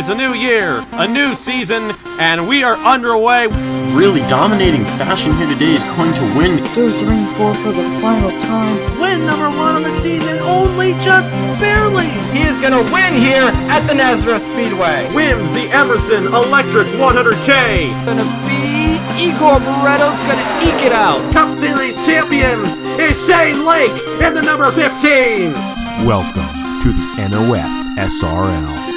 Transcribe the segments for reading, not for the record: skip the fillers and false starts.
It's a new year, a new season, and we are underway. Really dominating fashion here today is going to win. 2, 3, 4 for the final time. Win number 1 of the season, only just barely. He is going to win here at the Nazareth Speedway. Wins the Emerson Electric 100K. Gonna be Igor Barretto's gonna eke it out. Cup Series champion is Shane Lake in the number 15. Welcome to the NOFSRL.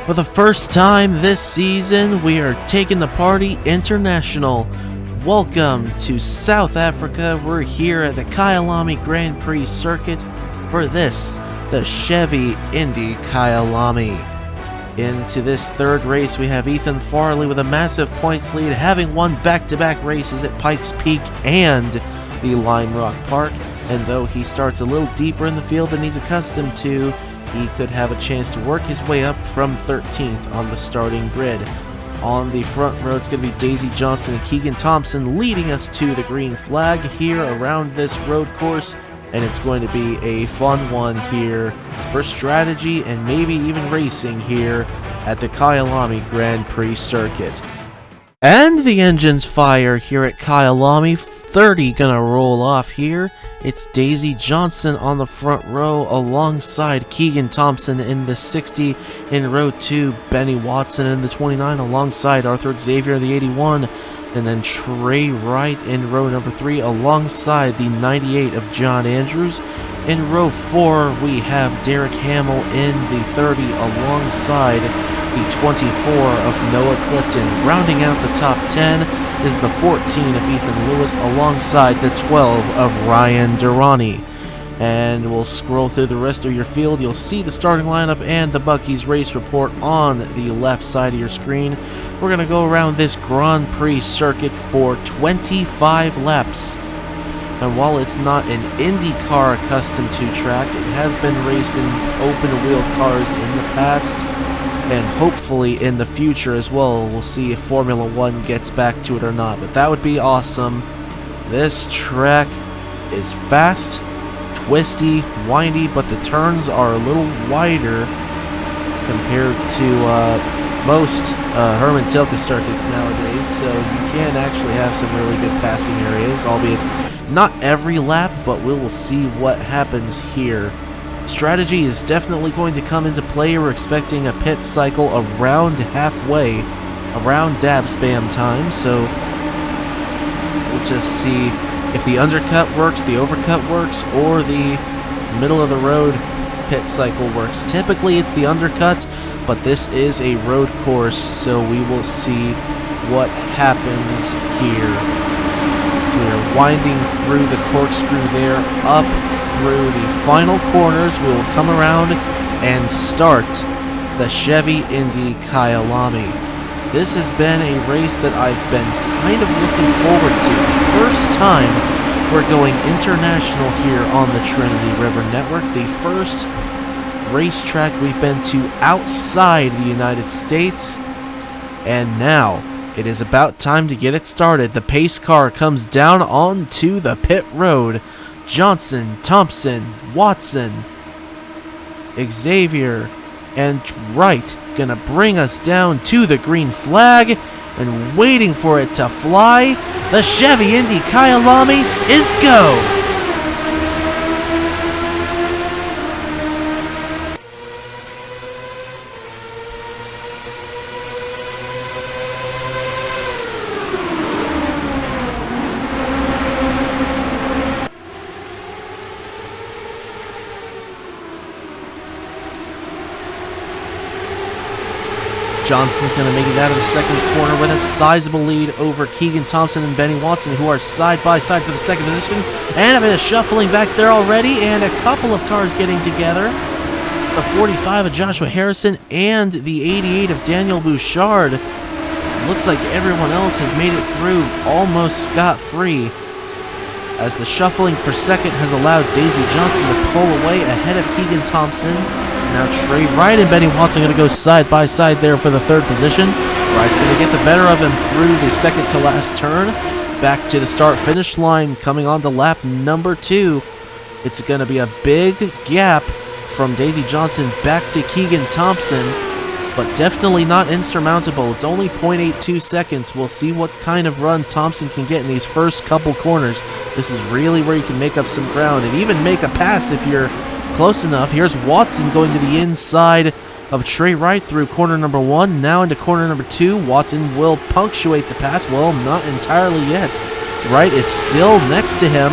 For the first time this season, we are taking the party international. Welcome to South Africa. We're here at the Kyalami Grand Prix Circuit for this, the Chevy Indy Kyalami. Into this third race, we have Ethan Farley with a massive points lead, having won back-to-back races at Pikes Peak and the Lime Rock Park. And though he starts a little deeper in the field than he's accustomed to, he could have a chance to work his way up from 13th on the starting grid. On the front row, it's going to be Daisy Johnson and Keegan Thompson leading us to the green flag here around this road course, and it's going to be a fun one here for strategy and maybe even racing here at the Kyalami Grand Prix Circuit. And the engines fire here at Kyalami. 30 gonna roll off here. It's Daisy Johnson on the front row alongside Keegan Thompson in the 60. In row 2, Benny Watson in the 29 alongside Arthur Xavier in the 81. And then Trey Wright in row number 3 alongside the 98 of John Andrews. In row 4, we have Derek Hamill in the 30 alongside the 24 of Noah Clifton. Rounding out the top 10 is the 14 of Ethan Lewis alongside the 12 of Ryan Durrani. And we'll scroll through the rest of your field. You'll see the starting lineup and the Buc-ee's race report on the left side of your screen. We're going to go around this Grand Prix circuit for 25 laps. And while it's not an IndyCar accustomed to track, it has been raced in open wheel cars in the past, and hopefully in the future as well. We'll see if Formula 1 gets back to it or not, but that would be awesome. This track is fast, twisty, windy, but the turns are a little wider compared to most Herman Tilke circuits nowadays, so you can actually have some really good passing areas, albeit not every lap, but we will see what happens here. Strategy is definitely going to come into play. We're expecting a pit cycle around halfway, around dab spam time, so we'll just see if the undercut works, the overcut works, or the middle of the road pit cycle works. Typically it's the undercut, but this is a road course, so we will see what happens here. So we are winding through the corkscrew there, up through the final corners. We will come around and start the Chevy Indy Kyalami. This has been a race that I've been kind of looking forward to. The first time we're going international here on the Trinity River Network. The first racetrack we've been to outside the United States. And now it is about time to get it started. The pace car comes down onto the pit road. Johnson, Thompson, Watson, Xavier, and Wright gonna bring us down to the green flag, and waiting for it to fly, the Chevy Indy Kyalami is go! Johnson's going to make it out of the second corner with a sizable lead over Keegan Thompson and Benny Watson, who are side by side for the second position. And a bit of shuffling back there already, and a couple of cars getting together. The 45 of Joshua Harrison and the 88 of Daniel Bouchard looks like everyone else has made it through almost scot-free, as the shuffling for second has allowed Daisy Johnson to pull away ahead of Keegan Thompson. Now Trey Wright and Benny Watson going to go side by side there for the third position. Wright's going to get the better of him through the second to last turn. Back to the start-finish line, coming on to lap number 2. It's going to be a big gap from Daisy Johnson back to Keegan Thompson, but definitely not insurmountable. It's only 0.82 seconds. We'll see what kind of run Thompson can get in these first couple corners. This is really where you can make up some ground and even make a pass if you're close enough. Here's Watson going to the inside of Trey Wright through corner number 1. Now into corner number 2. Watson will punctuate the pass. Well, not entirely yet. Wright is still next to him.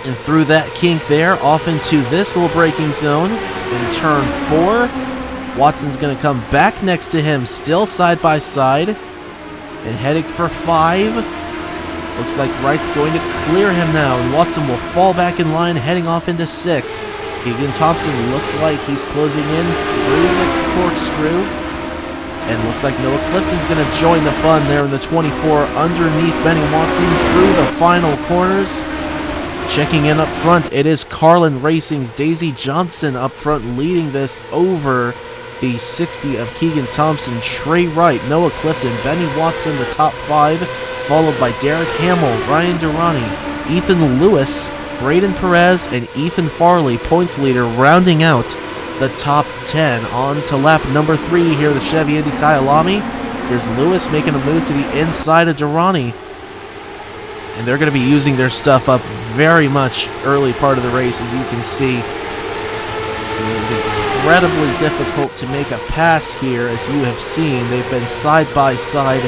And through that kink there, off into this little braking zone. In turn 4, Watson's going to come back next to him, still side by side. And heading for 5. Looks like Wright's going to clear him now, and Watson will fall back in line, heading off into 6. Keegan Thompson looks like he's closing in through the corkscrew. And looks like Noah Clifton's going to join the fun there in the 24 underneath Benny Watson through the final corners. Checking in up front, it is Carlin Racing's Daisy Johnson up front leading this over the 60 of Keegan Thompson, Trey Wright, Noah Clifton, Benny Watson, the top 5, followed by Derek Hamill, Ryan Durrani, Ethan Lewis, Braden Perez, and Ethan Farley, points leader, rounding out the top 10. On to lap number 3 here, the Chevy Indy Kyalami. Here's Lewis making a move to the inside of Durrani. And they're going to be using their stuff up very much early part of the race, as you can see. It is incredibly difficult to make a pass here, as you have seen. They've been side by side.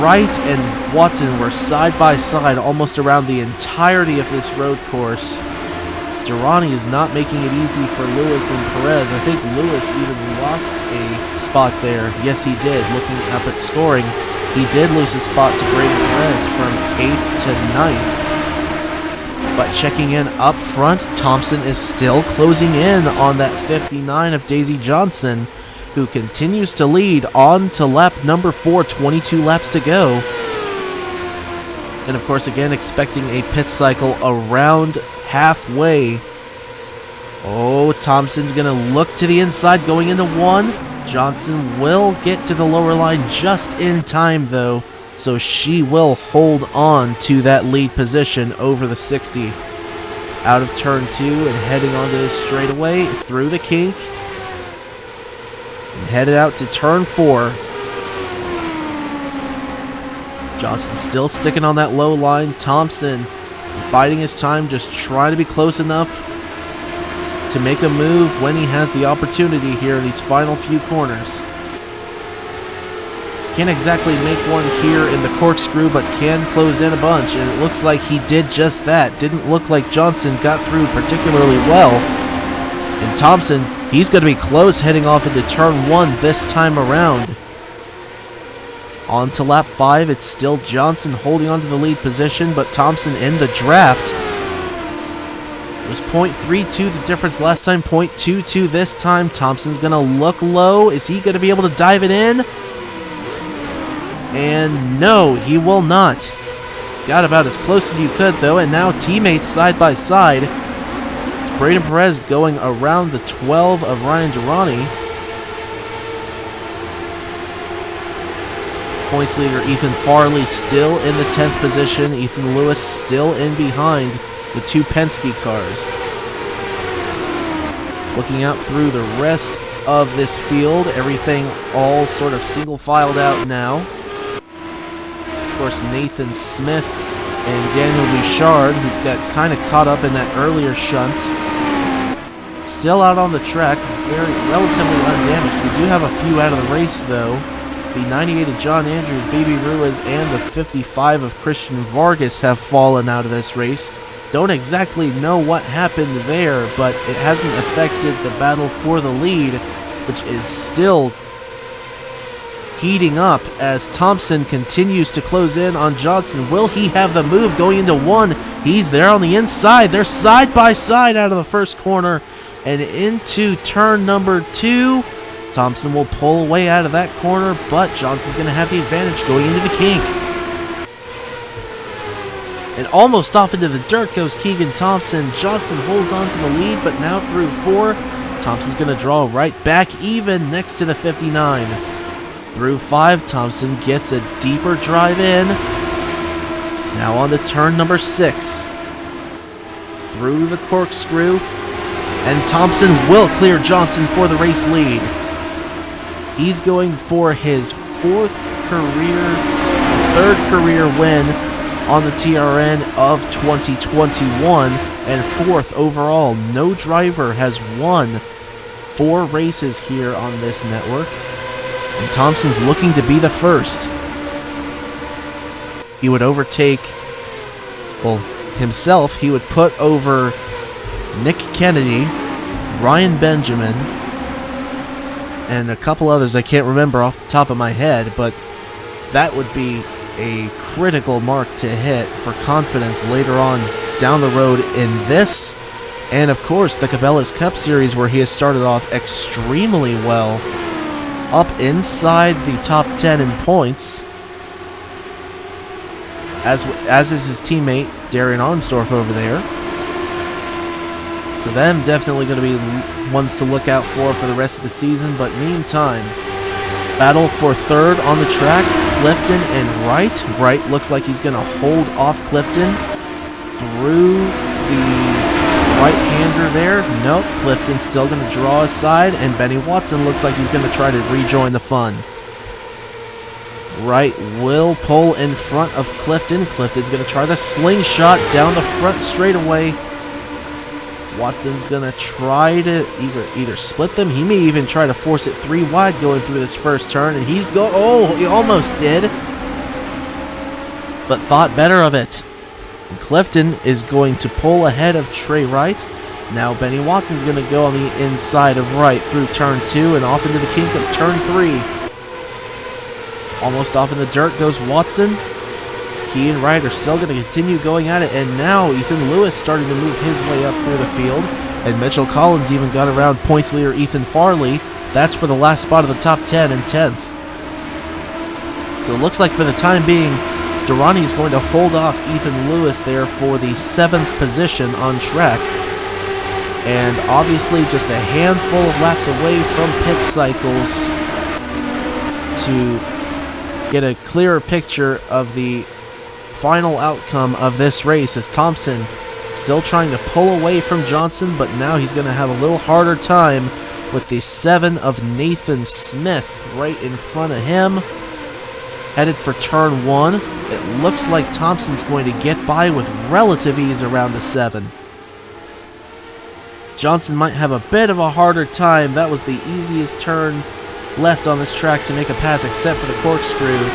Wright and Watson were side by side almost around the entirety of this road course. Durrani is not making it easy for Lewis and Perez. I think Lewis even lost a spot there. Yes, he did. Looking up at scoring, he did lose a spot to Braden Perez from 8th to 9th. But checking in up front, Thompson is still closing in on that 59 of Daisy Johnson, who continues to lead on to lap number 4, 22 laps to go. And of course, again, expecting a pit cycle around halfway. Oh, Thompson's going to look to the inside going into 1. Johnson will get to the lower line just in time, though, so she will hold on to that lead position over the 60. Out of turn 2 and heading onto this straightaway through the kink. And headed out to turn 4. Johnson still sticking on that low line. Thompson biding his time, just trying to be close enough to make a move when he has the opportunity here in these final few corners. Can't exactly make one here in the corkscrew, but can close in a bunch, and it looks like he did just that. Didn't look like Johnson got through particularly well. And Thompson, he's going to be close heading off into turn 1 this time around. On to lap 5, it's still Johnson holding on to the lead position, but Thompson in the draft. It was 0.32 the difference last time, 0.22 this time. Thompson's going to look low. Is he going to be able to dive it in? And no, he will not. Got about as close as you could, though, and now teammates side by side. It's Braden Perez going around the 12 of Ryan Durrani. Points leader Ethan Farley still in the 10th position. Ethan Lewis still in behind the 2 Penske cars. Looking out through the rest of this field, everything all sort of single filed out now. Of course, Nathan Smith and Daniel Bouchard, who got kind of caught up in that earlier shunt, still out on the track, very relatively undamaged. We do have a few out of the race, though. The 98 of John Andrews, Baby Ruiz, and the 55 of Christian Vargas have fallen out of this race. Don't exactly know what happened there, but it hasn't affected the battle for the lead, which is still heating up as Thompson continues to close in on Johnson. Will he have the move going into 1? He's there on the inside. They're side by side out of the first corner and into turn number 2. Thompson will pull away out of that corner, but Johnson's going to have the advantage going into the kink. And almost off into the dirt goes Keegan Thompson. Johnson holds on to the lead, but now through 4, Thompson's going to draw right back even next to the 59. Through 5, Thompson gets a deeper drive in. Now on to turn number 6. Through the corkscrew. And Thompson will clear Johnson for the race lead. He's going for his 3rd career win on the TRN of 2021 and 4th overall. No driver has won 4 races here on this network, and Thompson's looking to be the first. He would overtake, well, himself. He would put over Nick Kennedy, Ryan Benjamin, and a couple others I can't remember off the top of my head, but that would be a critical mark to hit for confidence later on down the road in this, and of course the Cabela's Cup Series, where he has started off extremely well, up inside the top 10 in points, as is his teammate Darian Arnsdorf over there. So them definitely going to be ones to look out for the rest of the season. But meantime, battle for 3rd on the track, Clifton and Wright. Wright looks like he's going to hold off Clifton through the right-hander there. Nope, Clifton's still going to draw aside, and Benny Watson looks like he's going to try to rejoin the fun. Wright will pull in front of Clifton. Clifton's going to try the slingshot down the front straightaway. Watson's going to try to either split them. He may even try to force it 3 wide going through this first turn, and he almost did, but thought better of it. And Clifton is going to pull ahead of Trey Wright. Now Benny Watson's going to go on the inside of Wright through turn 2 and off into the kink of turn 3. Almost off in the dirt goes Watson. Key and Wright are still going to continue going at it, and now Ethan Lewis starting to move his way up through the field, and Mitchell Collins even got around points leader Ethan Farley. That's for the last spot of the top 10 and 10th. So it looks like for the time being, Durrani is going to hold off Ethan Lewis there for the 7th position on track, and obviously just a handful of laps away from pit cycles to get a clearer picture of the final outcome of this race, as Thompson still trying to pull away from Johnson, but now he's going to have a little harder time with the 7 of Nathan Smith right in front of him, headed for turn 1. It looks like Thompson's going to get by with relative ease around the 7. Johnson might have a bit of a harder time. That was the easiest turn left on this track to make a pass except for the corkscrew.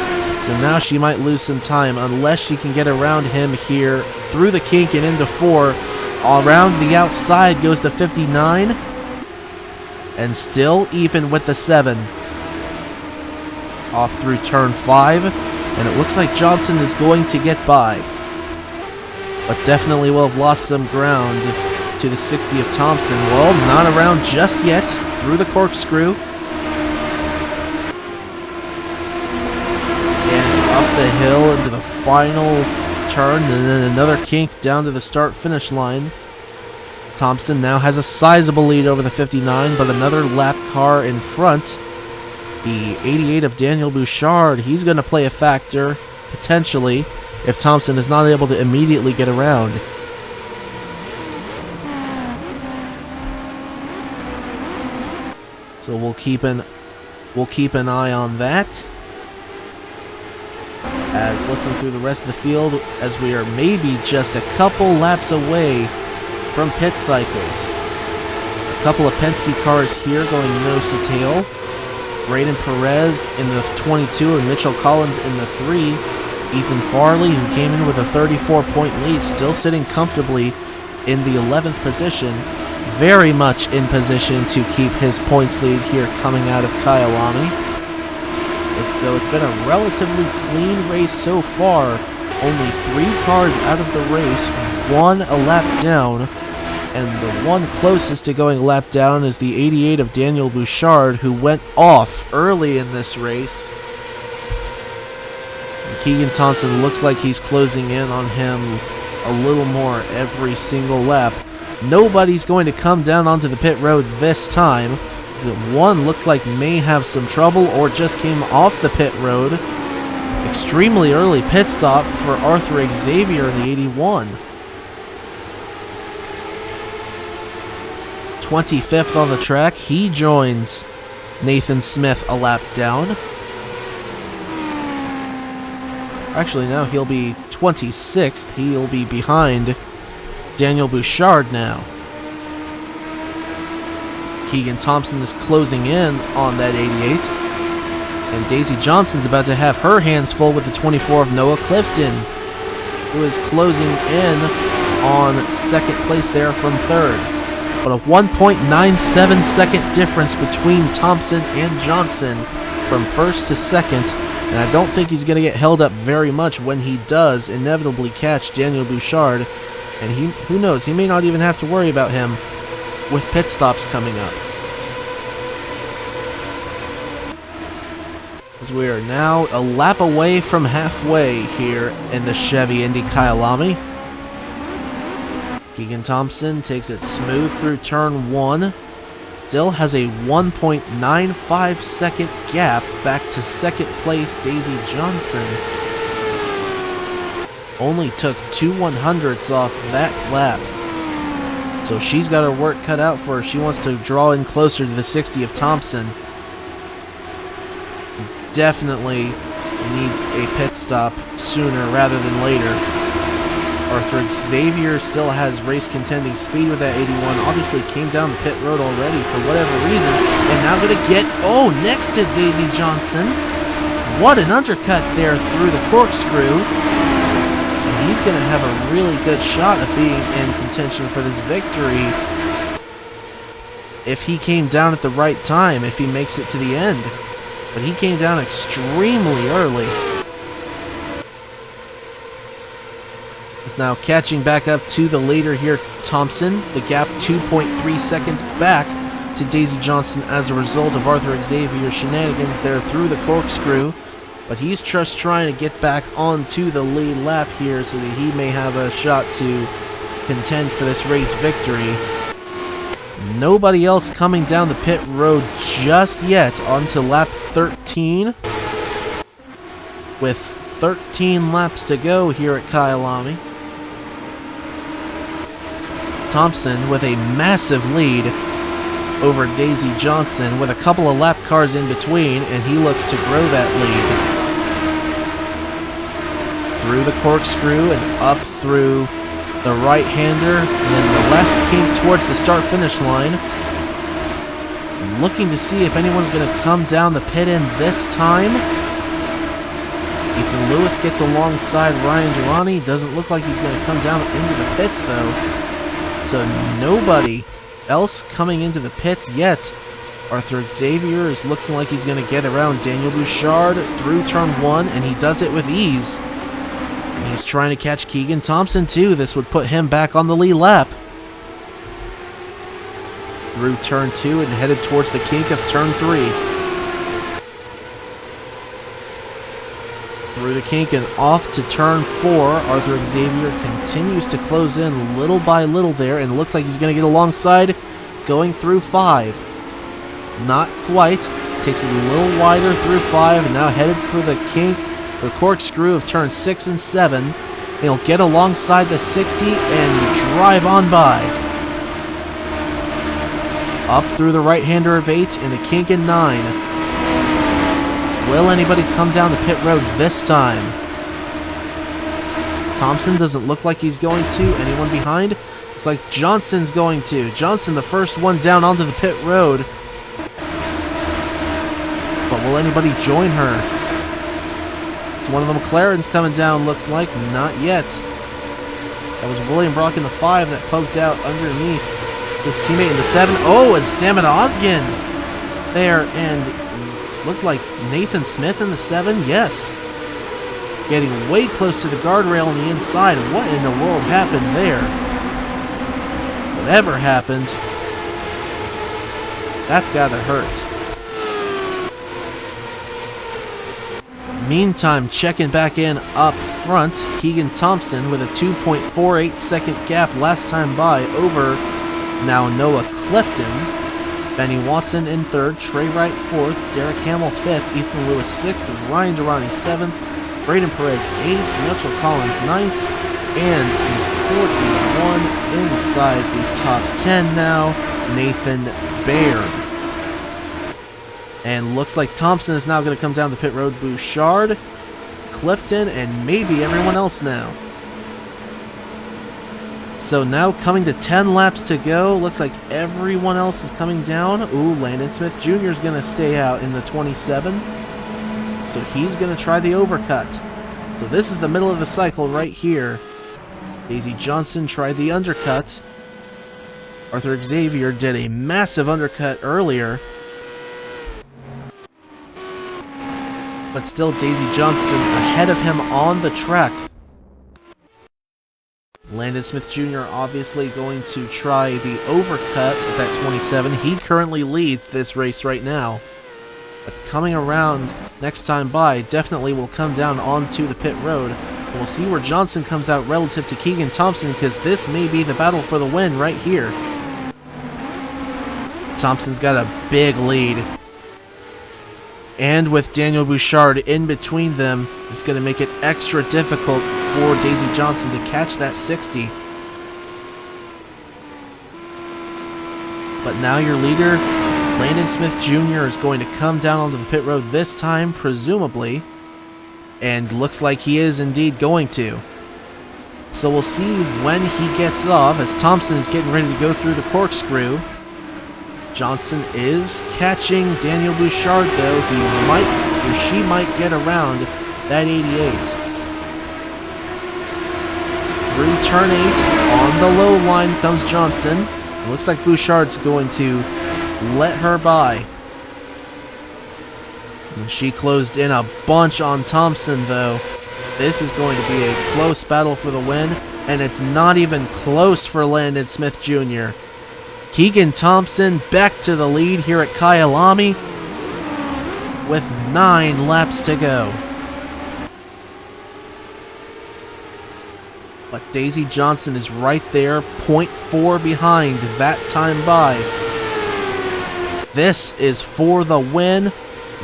So now she might lose some time unless she can get around him here through the kink and into 4. Around the outside goes the 59. And still even with the 7. Off through turn 5. And it looks like Johnson is going to get by, but definitely will have lost some ground to the 60 of Thompson. Well, not around just yet. Through the corkscrew. Up the hill into the final turn, and then another kink down to the start-finish line. Thompson now has a sizable lead over the 59, but another lap car in front. The 88 of Daniel Bouchard, he's going to play a factor, potentially, if Thompson is not able to immediately get around. So we'll keep an eye on that. As looking through the rest of the field, as we are maybe just a couple laps away from pit cycles. A couple of Penske cars here going nose to tail. Braden Perez in the 22 and Mitchell Collins in the 3. Ethan Farley, who came in with a 34-point lead, still sitting comfortably in the 11th position. Very much in position to keep his points lead here coming out of Kyalami. So it's been a relatively clean race so far. Only 3 cars out of the race, 1 a lap down. And the one closest to going a lap down is the 88 of Daniel Bouchard, who went off early in this race. And Keegan Thompson looks like he's closing in on him a little more every single lap. Nobody's going to come down onto the pit road this time. The one looks like may have some trouble or just came off the pit road. Extremely early pit stop for Arthur Xavier in the 81. 25th on the track, he joins Nathan Smith a lap down. Actually, now he'll be 26th. He'll be behind Daniel Bouchard now. Keegan Thompson is closing in on that 88. And Daisy Johnson's about to have her hands full with the 24 of Noah Clifton, who is closing in on second place there from third. But a 1.97 second difference between Thompson and Johnson from first to second. And I don't think he's going to get held up very much when he does inevitably catch Daniel Bouchard. And who knows, he may not even have to worry about him with pit stops coming up. As we are now a lap away from halfway here in the Chevy Indy Kyalami. Keegan Thompson takes it smooth through turn 1. Still has a 1.95 second gap back to second place Daisy Johnson. Only took 2 100ths off that lap. So she's got her work cut out for her. She wants to draw in closer to the 60 of Thompson. Definitely needs a pit stop sooner rather than later. Arthur Xavier still has race contending speed with that 81. Obviously came down the pit road already for whatever reason. And now going to get, next to Daisy Johnson. What an undercut there through the corkscrew. And he's going to have a really good shot of being in contention for this victory if he came down at the right time, if he makes it to the end. But he came down extremely early. Is now catching back up to the leader here, Thompson. The gap 2.3 seconds back to Daisy Johnson as a result of Arthur Xavier's shenanigans there through the corkscrew. But he's just trying to get back onto the lead lap here so that he may have a shot to contend for this race victory. Nobody else coming down the pit road just yet onto lap 13. With 13 laps to go here at Kyalami. Thompson with a massive lead over Daisy Johnson with a couple of lap cars in between, and he looks to grow that lead. Through the corkscrew and up through the right-hander, and then the last kink towards the start-finish line. Looking to see if anyone's going to come down the pit end this time. Ethan Lewis gets alongside Ryan Durrani. Doesn't look like he's going to come down into the pits, though. So nobody else coming into the pits yet. Arthur Xavier is looking like he's going to get around Daniel Bouchard through turn 1, and he does it with ease. And he's trying to catch Keegan Thompson, too. This would put him back on the lead lap. Through turn 2 and headed towards the kink of turn 3. Through the kink and off to turn 4. Arthur Xavier continues to close in little by little there, and it looks like he's going to get alongside going through 5. Not quite. Takes it a little wider through 5, and now headed for the kink, or corkscrew of turn 6 and 7. He'll get alongside the 60 and drive on by. Up through the right-hander of 8 and a kink in 9. Will anybody come down the pit road this time? Thompson doesn't look like he's going to. Anyone behind? Looks like Johnson's going to. Johnson, the first one down onto the pit road. But will anybody join her? It's one of the McLarens coming down, looks like. Not yet. That was William Brock in the 5 that poked out underneath his teammate in the 7. Oh, and Salmon Osgen there, and looked like Nathan Smith in the 7. Yes. Getting way close to the guardrail on the inside. What in the world happened there? Whatever happened, that's gotta hurt. Meantime, checking back in up front, Keegan Thompson with a 2.48 second gap last time by over now Noah Clifton. Benny Watson in third, Trey Wright fourth, Derek Hamill fifth, Ethan Lewis sixth, Ryan Durrani seventh, Braden Perez eighth, Mitchell Collins ninth, and the 41 inside the top 10 now, Nathan Baird. And looks like Thompson is now going to come down the pit road. Bouchard, Clifton, and maybe everyone else now. So now coming to 10 laps to go. Looks like everyone else is coming down. Ooh, Landon Smith Jr. is going to stay out in the 27. So he's going to try the overcut. So this is the middle of the cycle right here. Daisy Johnson tried the undercut. Arthur Xavier did a massive undercut earlier. But still Daisy Johnson ahead of him on the track. Landon Smith Jr. obviously going to try the overcut at that 27. He currently leads this race right now. But coming around next time by, definitely will come down onto the pit road. And we'll see where Johnson comes out relative to Keegan Thompson, because this may be the battle for the win right here. Thompson's got a big lead. And with Daniel Bouchard in between them, it's going to make it extra difficult for Daisy Johnson to catch that 60. But now your leader, Landon Smith Jr., is going to come down onto the pit road this time, presumably. And looks like he is indeed going to. So we'll see when he gets off, as Thompson is getting ready to go through the corkscrew. Johnson is catching Daniel Bouchard, though. He might, or she might get around that 88. Through turn 8, on the low line comes Johnson. It looks like Bouchard's going to let her by. And she closed in a bunch on Thompson, though. This is going to be a close battle for the win, and it's not even close for Landon Smith Jr. Keegan Thompson back to the lead here at Kyalami with 9 laps to go. But Daisy Johnson is right there, 0.4 behind that time by. This is for the win.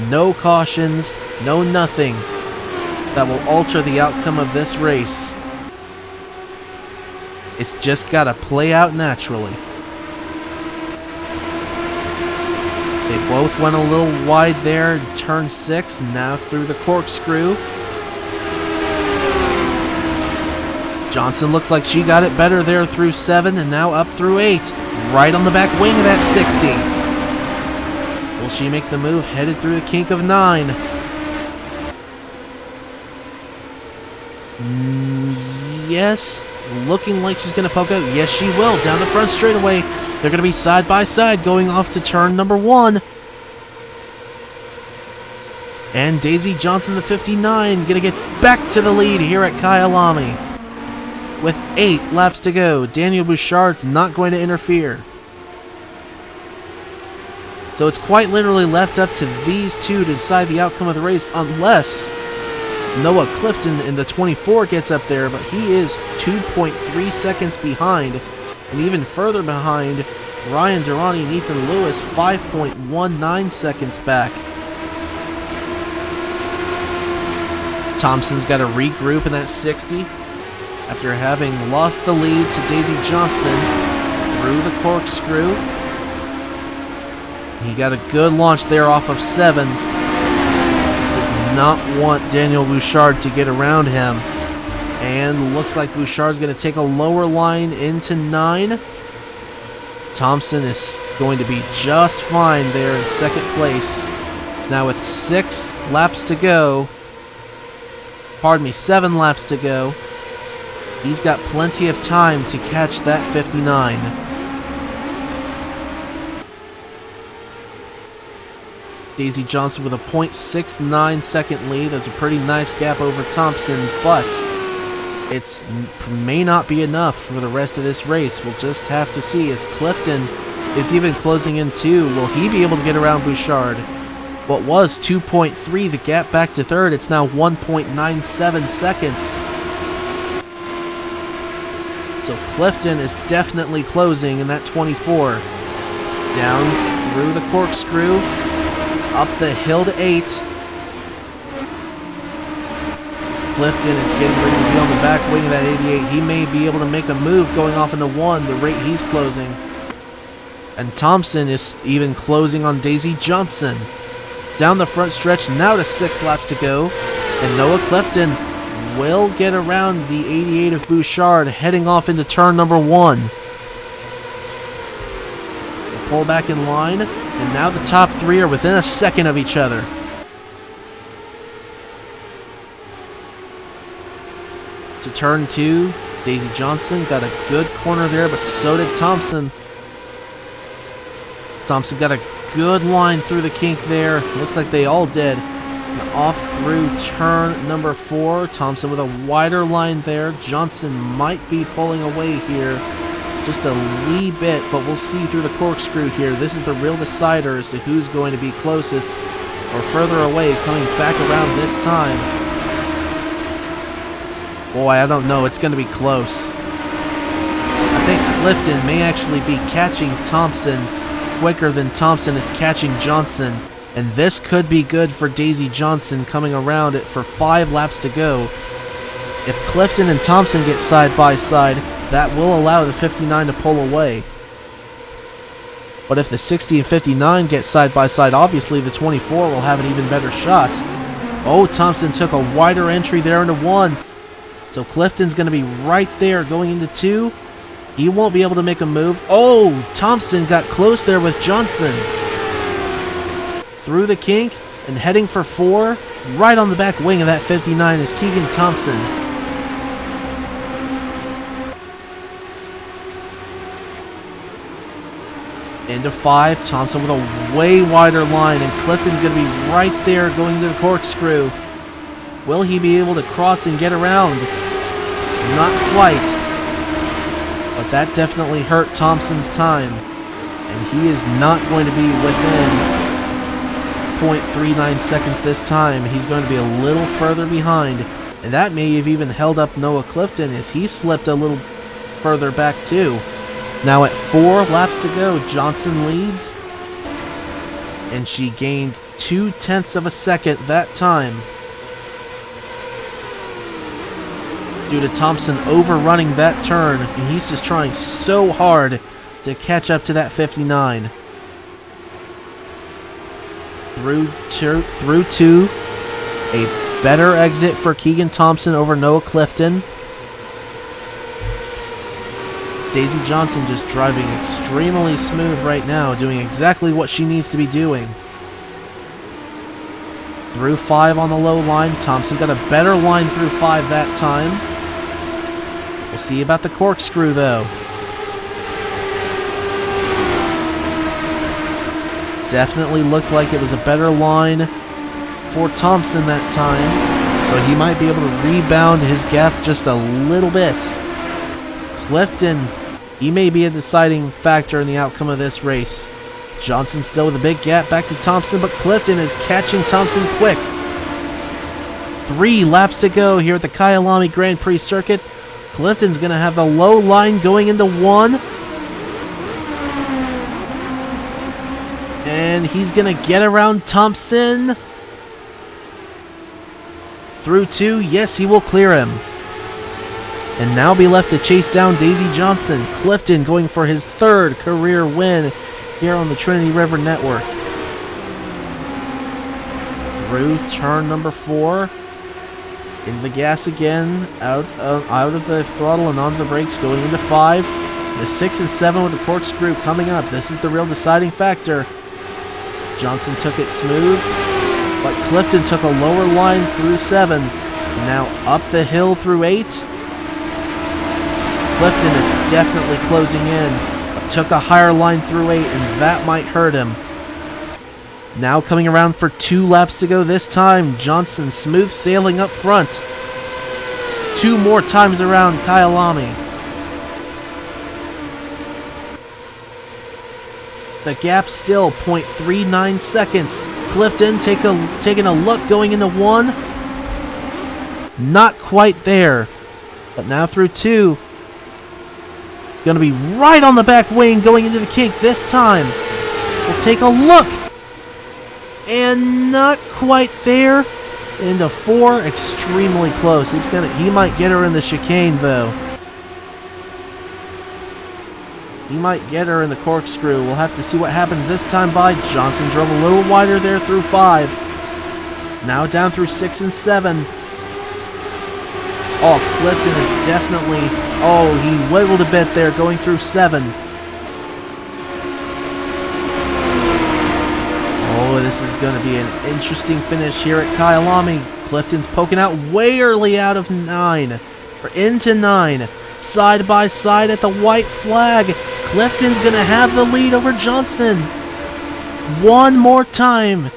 No cautions, no nothing that will alter the outcome of this race. It's just got to play out naturally. They both went a little wide there in turn 6, now through the corkscrew. Johnson looks like she got it better there through 7 and now up through 8. Right on the back wing of that 60. Will she make the move headed through the kink of 9? Yes, looking like she's going to poke out. Yes, she will. Down the front straightaway. They're going to be side by side going off to turn number 1. And Daisy Johnson, the 59, going to get back to the lead here at Kyalami. With 8 laps to go, Daniel Bouchard's not going to interfere. So it's quite literally left up to these two to decide the outcome of the race, unless Noah Clifton in the 24 gets up there, but he is 2.3 seconds behind. And even further behind, Ryan Durrani and Ethan Lewis, 5.19 seconds back. Thompson's got to regroup in that 60 after having lost the lead to Daisy Johnson through the corkscrew. He got a good launch there off of 7. Does not want Daniel Bouchard to get around him. And looks like Bouchard's going to take a lower line into 9. Thompson is going to be just fine there in second place. Now with 6 laps to go, 7 laps to go, he's got plenty of time to catch that 59. Daisy Johnson with a 0.69 second lead. That's a pretty nice gap over Thompson, but It may not be enough for the rest of this race. We'll just have to see, as Clifton is even closing in too. Will he be able to get around Bouchard? What was 2.3, the gap back to third, it's now 1.97 seconds. So Clifton is definitely closing in that 24. Down through the corkscrew, up the hill to 8. Clifton is getting ready to be on the back wing of that 88. He may be able to make a move going off into 1, the rate he's closing. And Thompson is even closing on Daisy Johnson. Down the front stretch, now to 6 laps to go. And Noah Clifton will get around the 88 of Bouchard, heading off into turn number 1. They pull back in line, and now the top 3 are within a second of each other. To turn 2, Daisy Johnson got a good corner there, but so did Thompson. Thompson got a good line through the kink there. Looks like they all did. And off through turn number 4. Thompson with a wider line there. Johnson might be pulling away here just a wee bit, but we'll see through the corkscrew here. This is the real decider as to who's going to be closest or further away, coming back around this time. Boy, I don't know. It's going to be close. I think Clifton may actually be catching Thompson quicker than Thompson is catching Johnson, and this could be good for Daisy Johnson coming around it for 5 laps to go. If Clifton and Thompson get side by side, that will allow the 59 to pull away. But if the 60 and 59 get side by side, obviously the 24 will have an even better shot. Oh, Thompson took a wider entry there into 1. So Clifton's going to be right there going into 2. He won't be able to make a move. Oh, Thompson got close there with Johnson. Through the kink and heading for 4. Right on the back wing of that 59 is Keegan Thompson. Into 5, Thompson with a way wider line, and Clifton's going to be right there going into the corkscrew. Will he be able to cross and get around? Not quite. But that definitely hurt Thompson's time. And he is not going to be within 0.39 seconds this time. He's going to be a little further behind. And that may have even held up Noah Clifton as he slipped a little further back too. Now at 4 laps to go, Johnson leads. And she gained 0.2 of a second that time, due to Thompson overrunning that turn, and he's just trying so hard to catch up to that 59. Through 2, a better exit for Keegan Thompson over Noah Clifton. Daisy Johnson just driving extremely smooth right now, doing exactly what she needs to be doing. Through 5 on the low line, Thompson got a better line through 5 that time. We'll see about the corkscrew, though. Definitely looked like it was a better line for Thompson that time, so he might be able to rebound his gap just a little bit. Clifton, he may be a deciding factor in the outcome of this race. Johnson still with a big gap back to Thompson, but Clifton is catching Thompson quick. 3 laps to go here at the Kyalami Grand Prix Circuit. Clifton's going to have the low line going into 1. And he's going to get around Thompson. Through 2, yes, he will clear him. And now be left to chase down Daisy Johnson. Clifton going for his 3rd career win here on the Trinity River Network. Through turn number 4. Into the gas again, out of the throttle and onto the brakes, going into 5. The 6 and 7 with the corkscrew coming up. This is the real deciding factor. Johnson took it smooth, but Clifton took a lower line through 7. Now up the hill through 8. Clifton is definitely closing in, but took a higher line through 8, and that might hurt him. Now coming around for 2 laps to go this time. Johnson smooth sailing up front. 2 more times around Kyalami. The gap still 0.39 seconds. Clifton taking a look going into 1. Not quite there. But now through 2. Gonna be right on the back wing going into the kink this time. We'll take a look. And not quite there. Into 4, extremely close. He might get her in the chicane though. He might get her in the corkscrew. We'll have to see what happens this time by. Johnson drove a little wider there through 5. Now down through 6 and 7. Oh, Clifton is definitely... Oh, he wiggled a bit there going through 7. Oh, this is going to be an interesting finish here at Kyalami. Clifton's poking out way early out of 9. Or into 9. Side by side at the white flag. Clifton's going to have the lead over Johnson. One more time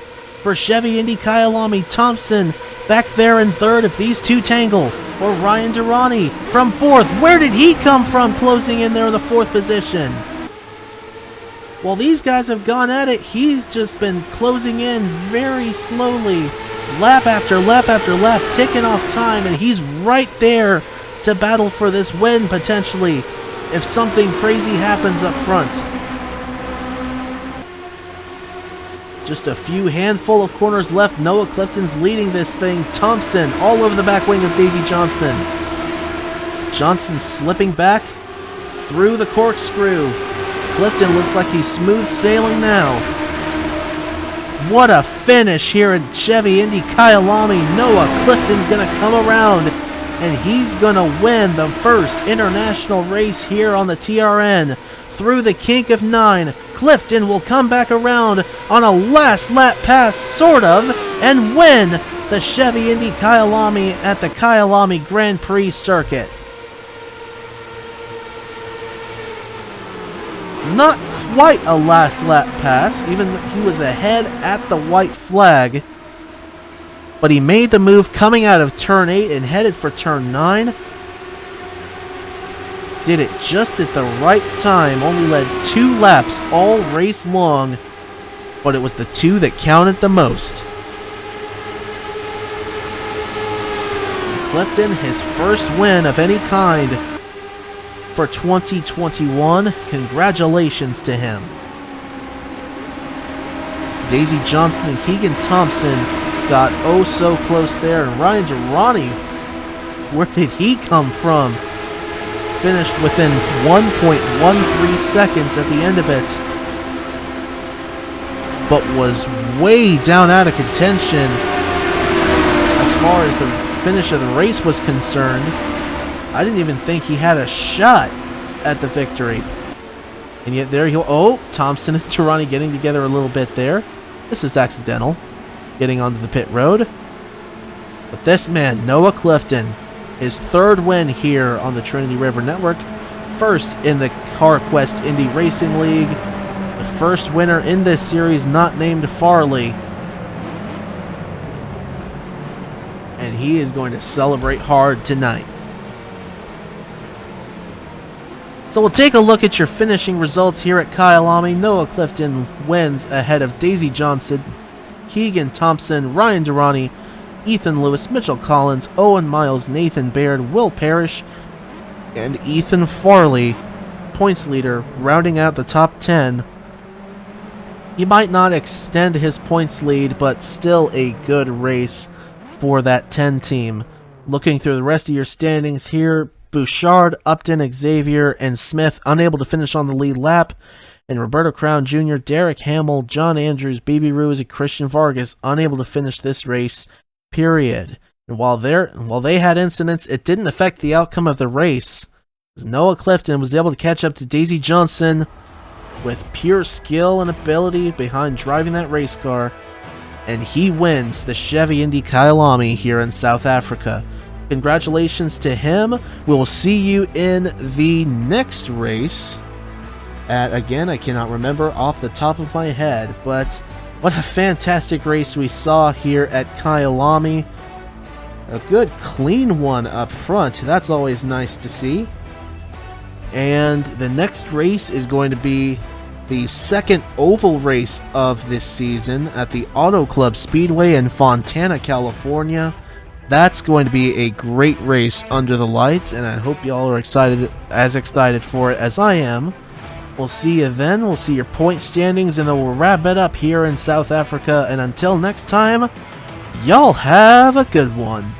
for Chevy Indy Kyalami. Thompson back there in 3rd if these two tangle. Or Ryan Durrani from 4th. Where did he come from closing in there in the 4th position? While these guys have gone at it, he's just been closing in very slowly. Lap after lap after lap, ticking off time, and he's right there to battle for this win potentially if something crazy happens up front. Just a few handful of corners left. Noah Clifton's leading this thing. Thompson all over the back wing of Daisy Johnson. Johnson slipping back through the corkscrew. Clifton looks like he's smooth sailing now. What a finish here at Chevy Indy Kyalami. Noah Clifton's going to come around and he's going to win the first international race here on the TRN. Through the kink of 9, Clifton will come back around on a last lap pass, sort of, and win the Chevy Indy Kyalami at the Kyalami Grand Prix Circuit. Not quite a last lap pass, even though he was ahead at the white flag. But he made the move coming out of turn 8 and headed for turn 9. Did it just at the right time. Only led 2 laps all race long, but it was the 2 that counted the most. Clifton, his first win of any kind for 2021. Congratulations to him. Daisy Johnson and Keegan Thompson got oh so close there, and Ryan Durrani, where did he come from? Finished within 1.13 seconds at the end of it, but was way down out of contention as far as the finish of the race was concerned. I didn't even think he had a shot at the victory. And yet there he'll... Oh, Thompson and Durrani getting together a little bit there. This is accidental. Getting onto the pit road. But this man, Noah Clifton, his 3rd win here on the Trinity River Network. First in the Carquest Indy Racing League. The first winner in this series not named Farley. And he is going to celebrate hard tonight. So we'll take a look at your finishing results here at Kyalami. Noah Clifton wins ahead of Daisy Johnson, Keegan Thompson, Ryan Durrani, Ethan Lewis, Mitchell Collins, Owen Miles, Nathan Baird, Will Parrish, and Ethan Farley, points leader, rounding out the top 10. He might not extend his points lead, but still a good race for that 10 team. Looking through the rest of your standings here, Bouchard, Upton, Xavier, and Smith unable to finish on the lead lap, and Roberto Crown Jr., Derek Hamill, John Andrews, BB Ruiz, and Christian Vargas unable to finish this race, period. And while they had incidents, it didn't affect the outcome of the race, as Noah Clifton was able to catch up to Daisy Johnson with pure skill and ability behind driving that race car, and he wins the Chevy Indy Kyalami here in South Africa. Congratulations to him. We will see you in the next race at, again, I cannot remember off the top of my head, but what a fantastic race we saw here at Kyalami. A good clean one up front. That's always nice to see. And the next race is going to be the second oval race of this season at the Auto Club Speedway in Fontana, California. That's going to be a great race under the lights, and I hope y'all are excited for it as I am. We'll see you then. We'll see your point standings, and then we'll wrap it up here in South Africa. And until next time, y'all have a good one.